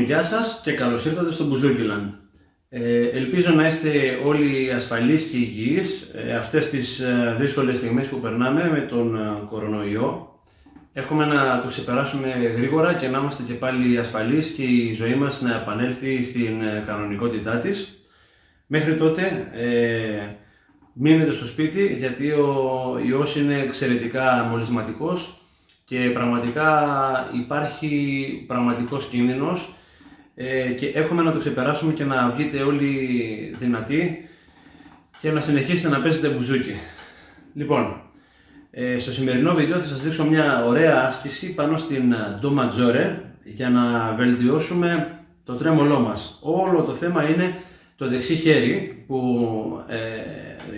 γεια σας και καλώς ήρθατε στο Μπουζούκιλαντ. Ελπίζω να είστε όλοι ασφαλείς και υγιείς αυτές τις δύσκολες στιγμές που περνάμε με τον κορονοϊό. Εύχομαι να το ξεπεράσουμε γρήγορα και να είμαστε και πάλι ασφαλείς και η ζωή μας να επανέλθει στην κανονικότητά της. Μέχρι τότε μείνετε στο σπίτι, γιατί ο ιός είναι εξαιρετικά μολυσματικός και πραγματικά υπάρχει πραγματικός κίνδυνος και εύχομαι να το ξεπεράσουμε και να βγείτε όλοι δυνατοί και να συνεχίσετε να παίζετε μπουζούκι. Λοιπόν, στο σημερινό βίντεο θα σας δείξω μια ωραία άσκηση πάνω στην Do Maggiore για να βελτιώσουμε το τρέμολό μας. Όλο το θέμα είναι το δεξί χέρι,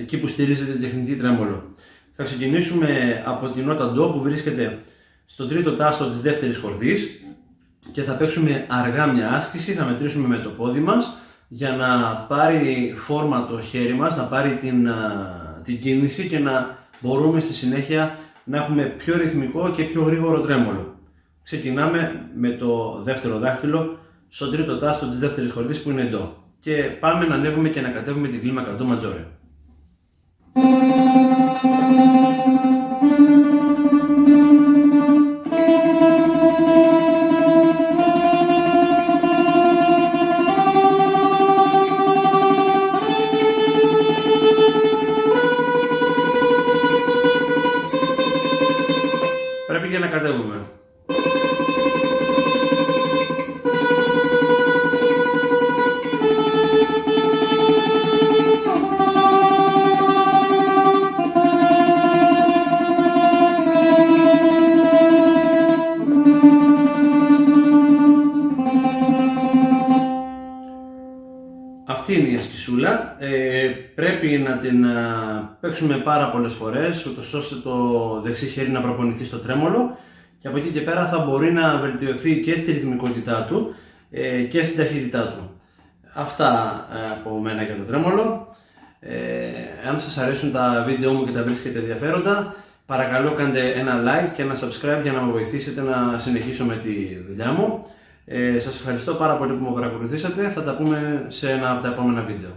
εκεί που στηρίζεται η τεχνητή τρέμολο. Θα ξεκινήσουμε από την νότα Do που βρίσκεται στο τρίτο τάστο της δεύτερης χορδής και θα παίξουμε αργά μια άσκηση, θα μετρήσουμε με το πόδι μας για να πάρει φόρμα το χέρι μας, να πάρει την κίνηση και να μπορούμε στη συνέχεια να έχουμε πιο ρυθμικό και πιο γρήγορο τρέμολο. Ξεκινάμε με το δεύτερο δάχτυλο στο τρίτο τάστο της δεύτερης χορδής που είναι Do και πάμε να ανέβουμε και να κατέβουμε την κλίμακα Do Maggiore. Πρέπει και να κατέβουμε. Αυτή είναι η ασκησούλα, πρέπει να την παίξουμε πάρα πολλές φορές, ούτως ώστε το δεξί χέρι να προπονηθεί στο τρέμολο και από εκεί και πέρα θα μπορεί να βελτιωθεί και στη ρυθμικότητά του και στην ταχύτητά του. Αυτά από μένα για το τρέμολο. Αν σας αρέσουν τα βίντεο μου και τα βρίσκετε ενδιαφέροντα, παρακαλώ κάντε ένα like και ένα subscribe για να με βοηθήσετε να συνεχίσω με τη δουλειά μου. Σας ευχαριστώ πάρα πολύ που με παρακολουθήσατε. Θα τα πούμε σε ένα από τα επόμενα βίντεο.